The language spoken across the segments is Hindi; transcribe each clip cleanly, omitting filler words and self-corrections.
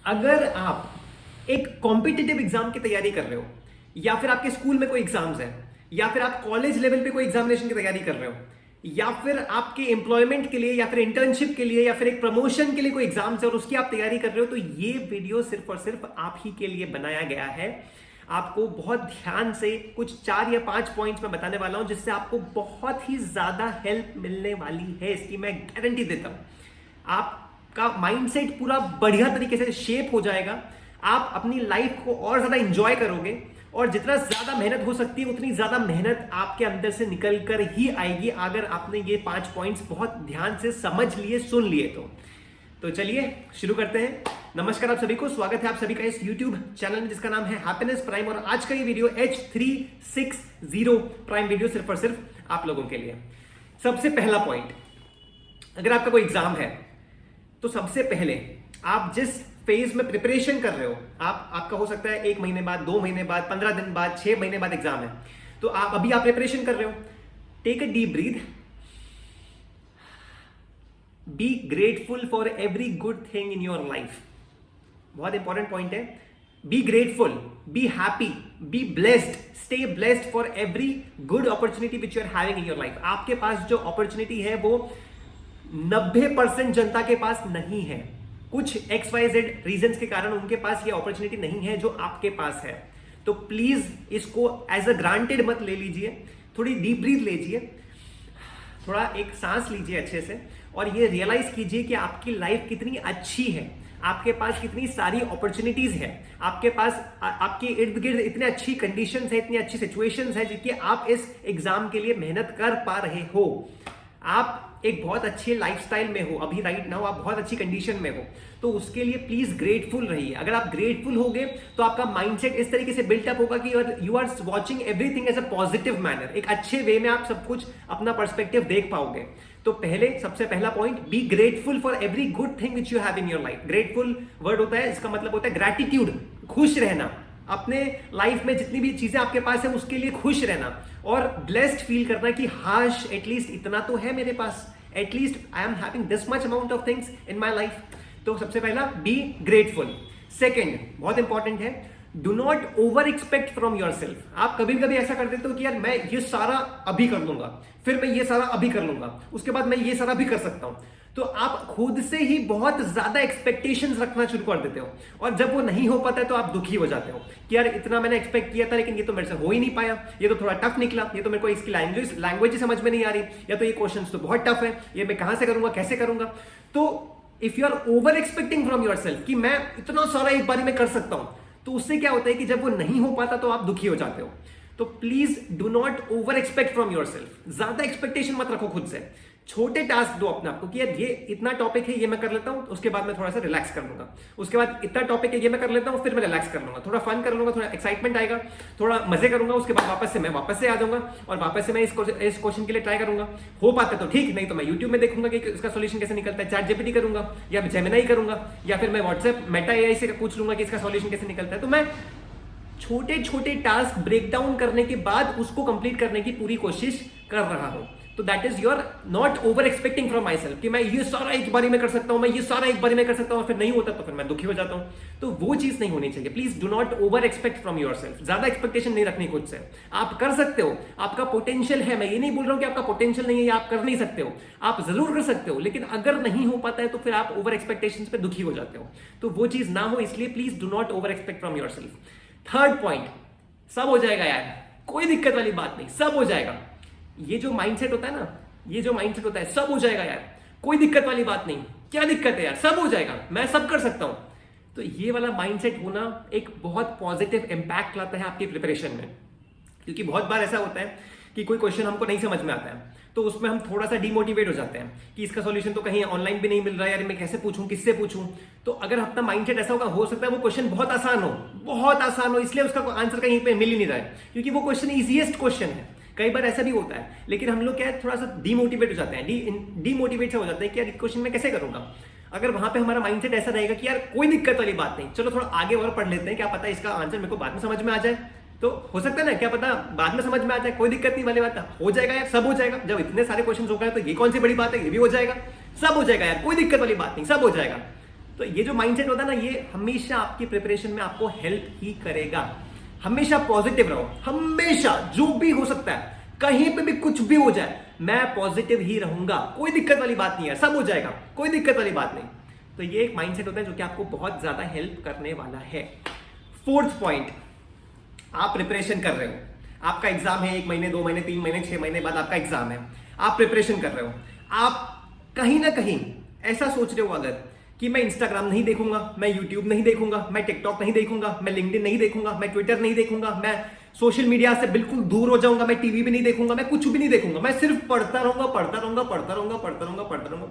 अगर आप एक कॉम्पिटिटिव एग्जाम की तैयारी कर रहे हो, या फिर आपके स्कूल में कोई एग्जाम्स है, या फिर आप कॉलेज लेवल पे कोई एग्जामिनेशन की तैयारी कर रहे हो, या फिर आपके एम्प्लॉयमेंट के लिए, या फिर इंटर्नशिप के लिए, या फिर एक प्रमोशन के लिए कोई एग्जाम्स है और उसकी आप तैयारी कर रहे हो, तो ये वीडियो सिर्फ और सिर्फ आप ही के लिए बनाया गया है। आपको बहुत ध्यान से कुछ 4 या 5 पॉइंट्स में बताने वाला हूं, जिससे आपको बहुत ही ज्यादा हेल्प मिलने वाली है, इसकी मैं गारंटी देता हूं। आपका माइंडसेट पूरा बढ़िया तरीके से शेप हो जाएगा, आप अपनी लाइफ को और ज्यादा एंजॉय करोगे, और जितना ज्यादा मेहनत हो सकती है उतनी ज्यादा मेहनत आपके अंदर से निकल कर ही आएगी, अगर आपने ये 5 पॉइंट्स बहुत ध्यान से समझ लिए, सुन लिए तो चलिए शुरू करते हैं। नमस्कार आप सभी को, स्वागत है आप सभी का इस YouTube चैनल में जिसका नाम है हैप्पीनेस प्राइम, और आज का ये वीडियो H360 प्राइम वीडियो सिर्फ और सिर्फ आप लोगों के लिए। सबसे पहला पॉइंट, अगर आपका कोई एग्जाम है तो सबसे पहले आप जिस फेज में प्रिपरेशन कर रहे हो, आपका हो सकता है 1 महीने बाद, 2 महीने बाद, 15 दिन बाद, 6 महीने बाद एग्जाम है, तो आप प्रिपरेशन कर रहे हो, take a deep breath, be grateful for every good thing in your life. बहुत इंपॉर्टेंट पॉइंट है। Be grateful, be happy, be blessed, stay blessed for every good opportunity which you are having in your life. आपके पास जो अपॉर्चुनिटी है वो 90% जनता के पास नहीं है। कुछ XYZ रीजंस के कारण उनके पास ये अपॉर्चुनिटी नहीं है जो आपके पास है। तो प्लीज इसको एज अ ग्रांटेड मत ले लीजिए, थोड़ी डीप ब्रीथ लीजिए, थोड़ा एक सांस लीजिए अच्छे से, और ये रियलाइज कीजिए कि आपकी लाइफ कितनी अच्छी है, आपके पास कितनी सारी अपॉर्चुनिटीज है, आपके पास आपके इर्द गिर्द इतनी अच्छी कंडीशंस है, इतनी अच्छी सिचुएशंस है जिनकी आप इस एग्जाम के लिए मेहनत कर पा रहे हो। आप एक बहुत अच्छे लाइफस्टाइल में हो, अभी राइट नाउ आप बहुत अच्छी कंडीशन में हो, तो उसके लिए प्लीज ग्रेटफुल रहिए। अगर आप ग्रेटफुल होगे तो आपका माइंडसेट इस तरीके से बिल्टअप होगा कि you are watching everything as a positive manner, एक अच्छे वे में आप सब कुछ अपना पर्सपेक्टिव देख पाओगे। तो सबसे पहला point, B grateful for every good thing which you have in your life. Grateful word होता है, इसका मतलब होता है ग्रैटिट्यूड, खुश रहना, अपने लाइफ में जितनी भी चीजें आपके पास है उसके लिए खुश रहना, और ब्लेस्ड फील करना कि हाश एटलीस्ट इतना तो है मेरे पास, at least I am having this much amount of things in my life. तो सबसे पहला, बी ग्रेटफुल। सेकेंड, बहुत इंपॉर्टेंट है, do not over expect from yourself. आप कभी कभी ऐसा कर देते हो कि यार मैं ये सारा अभी कर लूंगा, फिर मैं ये सारा अभी कर लूंगा, उसके बाद मैं ये सारा भी कर सकता हूं। तो आप खुद से ही बहुत ज्यादा एक्सपेक्टेशंस रखना शुरू कर देते हो, और जब वो नहीं हो पाता है तो आप दुखी हो जाते हो कि यार इतना मैंने एक्सपेक्ट किया था लेकिन ये तो मेरे से हो ही नहीं पाया, ये तो थोड़ा टफ निकला, ये तो मेरे को इसकी लैंग्वेज ही समझ में नहीं आ रही, या तो ये क्वेश्चंस तो बहुत टफ है, ये मैं कहां से करूंगा, कैसे करूंगा। तो if you are over expecting from yourself कि मैं इतना सारा एक बारी में कर सकता हूं, तो उससे क्या होता है कि जब वो नहीं हो पाता तो आप दुखी हो जाते हो। तो please do not over expect from your self. ज्यादा एक्सपेक्टेशन मत रखो खुद से। छोटे टास्क दो अपने आपको कि यार ये इतना टॉपिक है, ये मैं कर लेता हूं, उसके बाद मैं थोड़ा सा रिलैक्स कर लूंगा, उसके बाद इतना टॉपिक है, ये मैं कर लेता हूं, फिर मैं रिलैक्स कर लूंगा, थोड़ा फन कर लूंगा, थोड़ा एक्साइटमेंट आएगा, थोड़ा मजे करूंगा, उसके बाद वापस से आ जाऊंगा, और वापस से मैं इस क्वेश्चन के लिए ट्राई करूंगा। हो पाता तो ठीक, नहीं तो मैं यूट्यूब में देखूंगा कि इसका सोल्यूशन कैसे निकलता है, चैट जीपीटी करूंगा, या जेमिनी करूंगा, या फिर मैं व्हाट्सएप मेटा एआई से पूछ लूंगा कि इसका सोल्यूशन कैसे निकलता है। तो मैं छोटे छोटे टास्क ब्रेक डाउन करने के बाद उसको कंप्लीट करने की पूरी कोशिश कर रहा हूं। तो that is your not over expecting from my self कि मैं ये सारा एक बारी में कर सकता हूं, मैं ये सारा एक बारी में कर सकता हूं, और फिर नहीं होता तो फिर मैं दुखी हो जाता हूं। तो वो चीज नहीं होनी चाहिए। Please do not over expect from your self. ज्यादा एक्सपेक्टेशन नहीं रखनी खुद से। आप कर सकते हो, आपका पोटेंशियल है, मैं ये नहीं बोल रहा हूं कि आपका पोटेंशियल नहीं है, आप कर नहीं सकते हो, आप जरूर कर सकते हो, लेकिन अगर नहीं हो पाता है तो फिर आप ओवर एक्सपेक्टेशन पे दुखी हो जाते हो। तो वो चीज ना हो, इसलिए please do not over expect from your self. Third point, सब हो जाएगा यार, कोई दिक्कत वाली बात नहीं, सब हो जाएगा। ये जो माइंडसेट होता है ना, ये जो माइंडसेट होता है, सब हो जाएगा यार, कोई दिक्कत वाली बात नहीं, क्या दिक्कत है यार, सब हो जाएगा, मैं सब कर सकता हूं। तो ये वाला माइंडसेट होना एक बहुत पॉजिटिव इंपैक्ट लाता है आपकी प्रिपरेशन में। क्योंकि बहुत बार ऐसा होता है कि कोई क्वेश्चन हमको नहीं समझ में आता है, तो उसमें हम थोड़ा सा डिमोटिवेट हो जाते हैं कि इसका सॉल्यूशन तो कहीं ऑनलाइन भी नहीं मिल रहा है, यार मैं कैसे पूछूं, किससे पूछूं। तो अगर अपना माइंडसेट ऐसा होगा, हो सकता है वो क्वेश्चन बहुत आसान हो, इसलिए उसका आंसर कहीं पे मिल ही नहीं रहा है, क्योंकि वो क्वेश्चन इजीएस्ट क्वेश्चन है। कई बार ऐसा भी होता है, लेकिन हम लोग क्या है, थोड़ा सा डिमोटिवेट हो जाते हैं, डिमोटिवेट हो जाते हैं कि यार क्वेश्चन में कैसे करूंगा। अगर वहां पे हमारा माइंडसेट ऐसा रहेगा कि यार कोई दिक्कत वाली बात नहीं, चलो थोड़ा आगे और पढ़ लेते हैं, क्या पता इसका आंसर मेरे को बाद में समझ में आ जाए, तो हो सकता है ना, क्या पता बाद में समझ में आ जाए, कोई दिक्कत नहीं वाली बात, हो जाएगा यार, सब हो जाएगा। जब इतने सारे क्वेश्चन हो गए तो ये कौन सी बड़ी बात है, ये भी हो जाएगा, सब हो जाएगा यार, कोई दिक्कत वाली बात नहीं, सब हो जाएगा। तो ये जो माइंडसेट होता है ना, ये हमेशा आपकी प्रिपरेशन में आपको हेल्प ही करेगा। हमेशा पॉजिटिव रहो, हमेशा, जो भी हो सकता है, कहीं पे भी कुछ भी हो जाए, मैं पॉजिटिव ही रहूंगा, कोई दिक्कत वाली बात नहीं है, सब हो जाएगा, कोई दिक्कत वाली बात नहीं। तो ये एक माइंडसेट होता है जो कि आपको बहुत ज्यादा हेल्प करने वाला है। फोर्थ पॉइंट, आप प्रिपरेशन कर रहे हो, आपका एग्जाम है, 1 महीने 2 महीने 3 महीने 6 महीने बाद आपका एग्जाम है, आप प्रिपरेशन कर रहे हो, आप कहीं ना कहीं ऐसा सोच रहे हो अगर कि मैं इंस्टाग्राम नहीं देखूंगा, मैं यूट्यूब नहीं देखूंगा, मैं टिकटॉक नहीं देखूंगा, मैं लिंक्डइन नहीं देखूंगा, मैं ट्विटर नहीं देखूंगा, मैं सोशल मीडिया से बिल्कुल दूर हो जाऊंगा, मैं टीवी भी नहीं देखूंगा, मैं कुछ भी नहीं देखूंगा, मैं सिर्फ पढ़ता रहूंगा, पढ़ता रहूंगा, पढ़ता रहूंगा, पढ़ता रहूंगा, पढ़ता रहूंगा,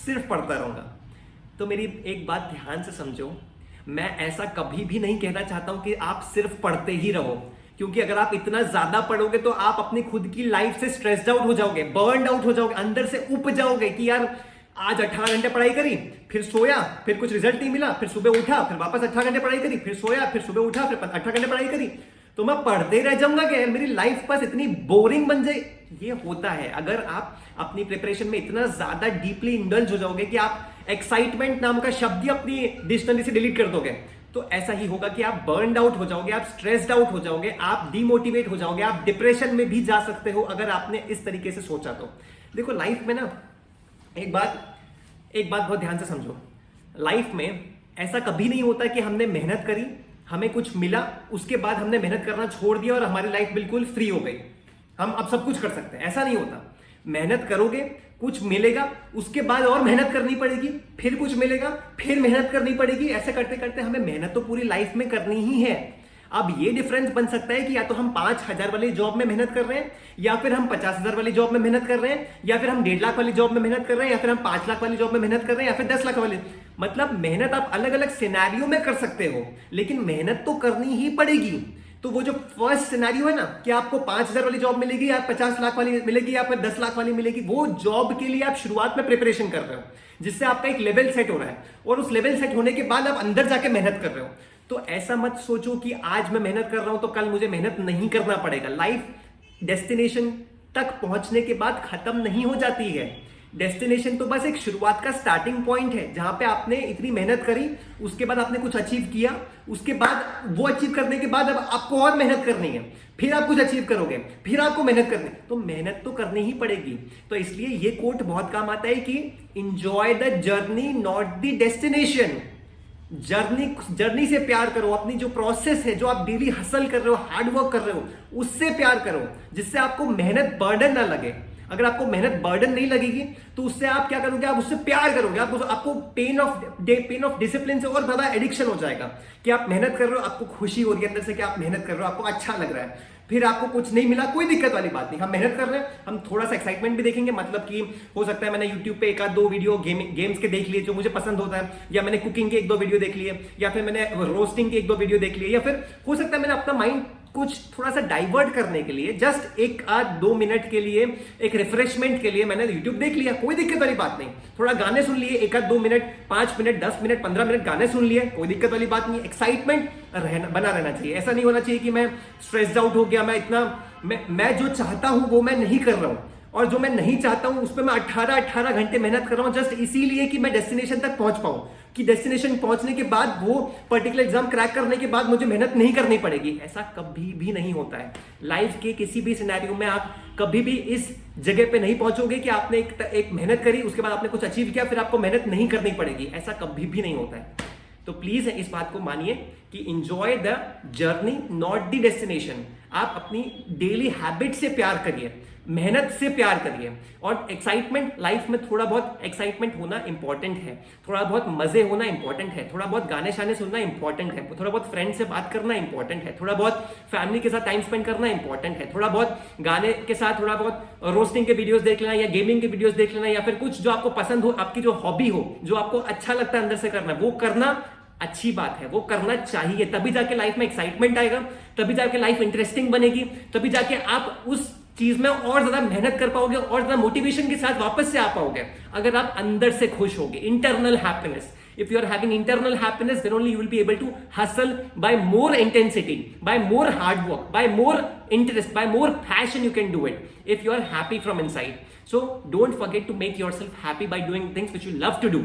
सिर्फ पढ़ता रहूंगा। तो मेरी एक बात ध्यान से समझो, मैं ऐसा कभी भी नहीं कहना चाहता हूं कि आप सिर्फ पढ़ते ही रहो, क्योंकि अगर आप इतना ज्यादा पढ़ोगे तो आप अपनी खुद की लाइफ से स्ट्रेस्ड आउट हो जाओगे, बर्न आउट हो जाओगे, अंदर से उब जाओगे कि यार आज 18 घंटे पढ़ाई करी, फिर सोया, फिर कुछ रिजल्ट नहीं मिला, फिर सुबह उठा, फिर वापस 18 घंटे पढ़ाई करी, फिर सोया, फिर सुबह उठा, फिर 18 घंटे पढ़ाई करी, तो मैं पढ़ते रह जाऊंगा क्या, मेरी लाइफ बस इतनी बोरिंग बन जाए। ये होता है अगर आप अपनी प्रिपरेशन में इतना ज्यादा डीपली इंडल्ज हो जाओगे कि आप एक्साइटमेंट नाम का शब्द ही अपनी डिक्शनरी से डिलीट कर दोगे, तो ऐसा ही होगा कि आप बर्नड आउट हो जाओगे, आप स्ट्रेस्ड आउट हो जाओगे, आप डिमोटिवेट हो जाओगे, आप डिप्रेशन में भी जा सकते हो अगर आपने इस तरीके से सोचा तो। देखो लाइफ में ना एक बात बहुत ध्यान से समझो, लाइफ में ऐसा कभी नहीं होता कि हमने मेहनत करी, हमें कुछ मिला, उसके बाद हमने मेहनत करना छोड़ दिया और हमारी लाइफ बिल्कुल फ्री हो गई, हम अब सब कुछ कर सकते हैं। ऐसा नहीं होता। मेहनत करोगे, कुछ मिलेगा, उसके बाद और मेहनत करनी पड़ेगी, फिर कुछ मिलेगा, फिर मेहनत करनी पड़ेगी, ऐसे करते करते हमें मेहनत तो पूरी लाइफ में करनी ही है। अब ये डिफरेंस बन सकता है कि या तो हम 5,000 वाली जॉब में मेहनत कर रहे हैं, या फिर हम 50,000 वाली जॉब में मेहनत कर रहे हैं, या फिर हम 1.5 लाख वाली जॉब में मेहनत कर रहे हैं, या फिर हम 5 लाख वाली जॉब में मेहनत कर रहे हैं, या फिर 10 लाख वाली। मतलब मेहनत आप अलग अलग सिनेरियो में कर सकते हो, लेकिन मेहनत तो करनी ही पड़ेगी। तो वो जो फर्स्ट सिनेरियो है ना कि आपको 5,000 वाली जॉब मिलेगी या 50 लाख वाली मिलेगी या फिर 10 लाख वाली मिलेगी, वो जॉब के लिए आप शुरुआत में प्रिपरेशन कर रहे हो, जिससे आपका एक लेवल सेट हो रहा है, और उस लेवल सेट होने के बाद आप अंदर जाके मेहनत कर रहे हो। तो ऐसा मत सोचो कि आज मैं मेहनत कर रहा हूं तो कल मुझे मेहनत नहीं करना पड़ेगा। लाइफ डेस्टिनेशन तक पहुंचने के बाद खत्म नहीं हो जाती है। डेस्टिनेशन तो बस एक शुरुआत का स्टार्टिंग पॉइंट है, जहां पे आपने इतनी मेहनत करी, उसके बाद आपने कुछ अचीव किया, उसके बाद वो अचीव करने के बाद अब आपको और मेहनत करनी है, फिर आप कुछ अचीव करोगे, फिर आपको मेहनत करनी, तो मेहनत तो करनी ही पड़ेगी। तो इसलिए ये कोट बहुत काम आता है कि enjoy the journey not the destination. Journey से प्यार करो, अपनी जो प्रोसेस है, जो आप डेली हसल कर रहे हो, हार्ड वर्क कर रहे हो, उससे प्यार करो, जिससे आपको मेहनत बर्डन ना लगे। अगर आपको मेहनत बर्डन नहीं लगेगी तो उससे आप क्या करोगे, आप उससे प्यार करोगे, आपको पेन ऑफ डिसिप्लिन से और ज्यादा एडिक्शन हो जाएगा कि आप मेहनत कर रहे हो, आपको खुशी हो रही है अंदर से कि आप मेहनत कर रहे हो, आपको अच्छा लग रहा है, फिर आपको कुछ नहीं मिला, कोई दिक्कत वाली बात नहीं, हम मेहनत कर रहे हैं, हम थोड़ा सा एक्साइटमेंट भी देखेंगे, मतलब कि हो सकता है मैंने यूट्यूब पे 1-2 वीडियो गेम्स के देख लिए जो मुझे पसंद होता है, या मैंने कुकिंग के 1-2 वीडियो देख लिए, या फिर मैंने रोस्टिंग के 1-2 वीडियो देख लिए, या फिर हो सकता है मैंने अपना माइंड कुछ थोड़ा सा डाइवर्ट करने के लिए जस्ट 1-2 मिनट के लिए, एक रिफ्रेशमेंट के लिए मैंने यूट्यूब देख लिया, कोई दिक्कत वाली बात नहीं, थोड़ा गाने सुन लिए, 1-2 मिनट, 5 मिनट, 10 मिनट, 15 मिनट गाने सुन लिए, कोई दिक्कत वाली बात नहीं। एक्साइटमेंट बना रहना चाहिए। ऐसा नहीं होना चाहिए कि मैं स्ट्रेस्ड आउट हो गया, मैं जो चाहता हूं वो मैं नहीं कर रहा हूं, और जो मैं नहीं चाहता हूं उस पर मैं 18 घंटे मेहनत कर रहा हूं जस्ट इसीलिए कि मैं डेस्टिनेशन तक पहुंच पाऊं, कि डेस्टिनेशन पहुंचने के बाद, वो पर्टिकुलर एग्जाम क्रैक करने के बाद मुझे मेहनत नहीं करनी पड़ेगी। ऐसा कभी भी नहीं होता है। लाइफ के किसी भी सिनेरियो में आप कभी भी इस जगह पे नहीं पहुंचोगे कि आपने एक मेहनत करी, उसके बाद आपने कुछ अचीव किया, फिर आपको मेहनत नहीं करनी पड़ेगी। ऐसा कभी भी नहीं होता है। तो प्लीज इस बात को मानिए कि enjoy the journey not the destination. आप अपनी डेली हैबिट से प्यार करिए, मेहनत से प्यार करिए, और एक्साइटमेंट, लाइफ में थोड़ा बहुत एक्साइटमेंट होना इंपॉर्टेंट है, थोड़ा बहुत मजे होना इंपॉर्टेंट है, थोड़ा बहुत गाने शाने सुनना इंपॉर्टेंट है, थोड़ा बहुत फ्रेंड से बात करना इंपॉर्टेंट है, थोड़ा बहुत फैमिली के साथ टाइम स्पेंड करना इंपॉर्टेंट है, थोड़ा बहुत गाने के साथ थोड़ा बहुत रोस्टिंग के वीडियोस देख लेना, या गेमिंग के वीडियोस देख लेना, या फिर कुछ जो आपको पसंद हो, आपकी जो हॉबी हो, जो आपको अच्छा लगता है अंदर से करना, वो करना अच्छी बात है, वो करना चाहिए। तभी जाके लाइफ में एक्साइटमेंट आएगा, तभी जाके लाइफ इंटरेस्टिंग बनेगी, तभी जाके आप उस चीज में और ज्यादा मेहनत कर पाओगे, और ज्यादा मोटिवेशन के साथ वापस से आ पाओगे, अगर आप अंदर से खुश होगे। Internal happiness, if you are having internal happiness, then only you will be able to hustle by more intensity, by more hard work, by more interest, by more passion. You can do it if you are happy from inside. So don't forget to make yourself happy by doing things which you love to do.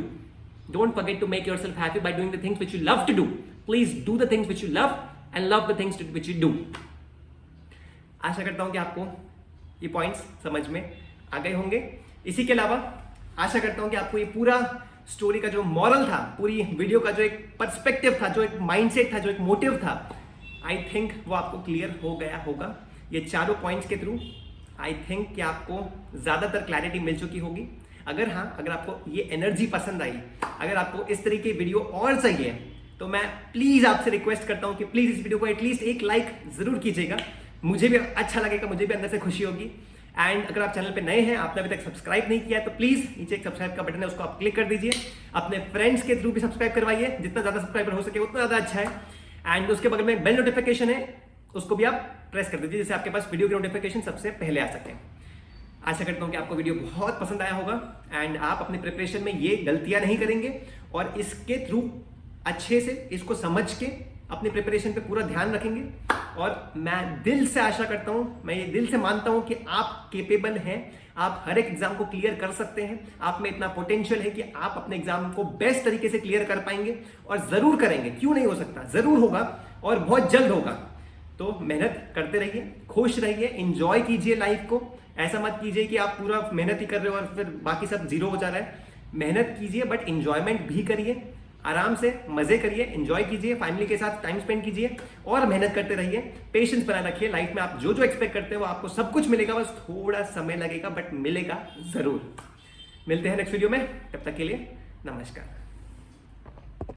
Don't forget to make yourself happy by doing the things which you love to do. Please do the things which you love and love the things which you do. आशा करता हूं कि आपको ये पॉइंट्स समझ में आ गए होंगे। इसी के अलावा आशा करता हूं कि आपको ये पूरा स्टोरी का जो मॉरल था, पूरी वीडियो का जो एक पर्सपेक्टिव था, जो एक माइंडसेट था, जो एक मोटिव था, आई थिंक वो आपको क्लियर हो गया होगा। ये चारों पॉइंट्स के थ्रू आई थिंक कि आपको ज़्यादातर क्लैरिटी मिल चुकी होगी। अगर आपको ये एनर्जी पसंद आई, अगर आपको इस तरीके की वीडियो और चाहिए, तो मैं प्लीज़ आपसे रिक्वेस्ट करता हूँ कि प्लीज़ इस वीडियो को एटलीस्ट एक लाइक ज़रूर कीजिएगा। मुझे भी अच्छा लगेगा, मुझे भी अंदर से खुशी होगी। एंड अगर आप चैनल पे नए हैं, आपने अभी तक सब्सक्राइब नहीं किया है, तो प्लीज़ नीचे एक सब्सक्राइब का बटन है, उसको आप क्लिक कर दीजिए। अपने फ्रेंड्स के थ्रू भी सब्सक्राइब करवाइए, जितना ज़्यादा सब्सक्राइबर हो सके उतना ज़्यादा अच्छा है। एंड उसके बगल में बेल नोटिफिकेशन है, उसको भी आप प्रेस कर दीजिए, जिससे आपके पास वीडियो की नोटिफिकेशन सबसे पहले आ सके। आशा करता हूँ कि आपको वीडियो बहुत पसंद आया होगा एंड आप अपने प्रिपरेशन में ये गलतियां नहीं करेंगे और इसके थ्रू अच्छे से इसको समझ के अपनी प्रिपरेशन पे पूरा ध्यान रखेंगे। और मैं दिल से आशा करता हूँ, मैं ये दिल से मानता हूँ कि आप केपेबल हैं, आप हर एक एग्जाम को क्लियर कर सकते हैं। आप में इतना पोटेंशियल है कि आप अपने एग्जाम को बेस्ट तरीके से क्लियर कर पाएंगे और जरूर करेंगे। क्यों नहीं हो सकता, जरूर होगा और बहुत जल्द होगा। तो मेहनत करते रहिए, खुश रहिए, एंजॉय कीजिए लाइफ को। ऐसा मत कीजिए कि आप पूरा मेहनत ही कर रहे हो और फिर बाकी सब जीरो हो जा रहा है। मेहनत कीजिए बट एंजॉयमेंट भी करिए, आराम से मजे करिए, एंजॉय कीजिए, फैमिली के साथ टाइम स्पेंड कीजिए और मेहनत करते रहिए। पेशेंस बनाए रखिए। लाइफ में आप जो जो एक्सपेक्ट करते हो आपको सब कुछ मिलेगा, बस थोड़ा समय लगेगा बट मिलेगा जरूर। मिलते हैं नेक्स्ट वीडियो में, तब तक के लिए नमस्कार।